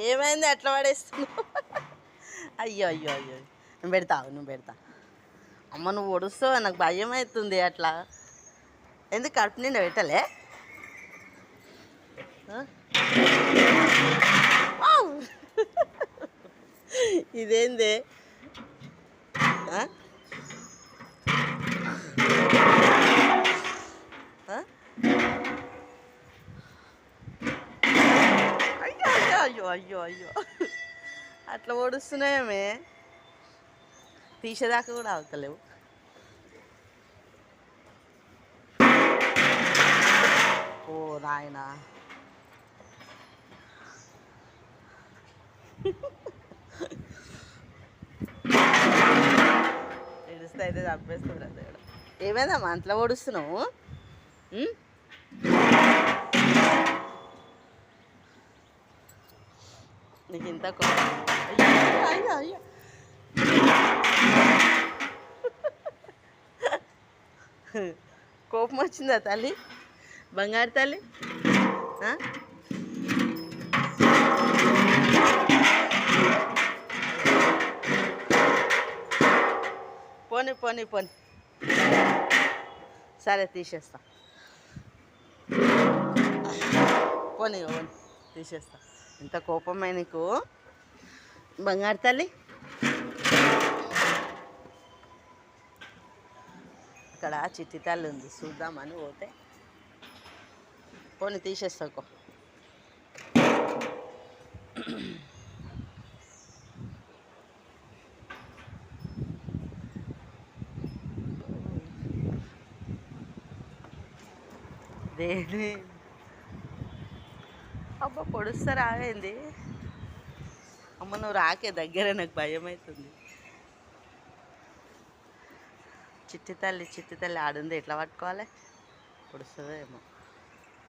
ఏమైంది అట్లా పడేస్తున్నావు? అయ్యో అయ్యో అయ్యో, నువ్వు పెడతావు, నువ్వు పెడతా. అమ్మ నువ్వు ఒడుస్తావు, నాకు భయం అవుతుంది అట్లా. ఎందుకు కడుపు నిండా పెట్టలే? ఇదేంది? అయ్యో అయ్యో అయ్యో అయ్యో అయ్యో, అట్లా ఓడుస్తున్నాయేమే, తీసేదాకా కూడా అవుతలేవు. ఓ నాయనా, ఏడుస్తే అయితే చంపేస్తుంది దేవుడు. ఏమైందమ్మా అంతలో ఓడుస్తున్నావు? నీకు ఇంత అయ్యో అయ్యో, కోపం వచ్చిందా తల్లి, బంగారు తల్లి? పోనీ పోనీ పోనీ, సరే తీసేస్తా, పోనీ పోనీ తీసేస్తా. ఇంత కోపమే నీకు బంగారు తల్లి? అక్కడ చిట్టి తల్లి ఉంది, చూద్దామని పోతే పోనీ తీసేస్తాకో. దేని అబ్బా పొడుస్తా రావేంది అమ్మ, నువ్వు రాకే దగ్గర, నాకు భయం అవుతుంది. చిట్టి తల్లి ఆడుంది, ఎట్లా పట్టుకోవాలి? పొడుస్తుందో ఏమో.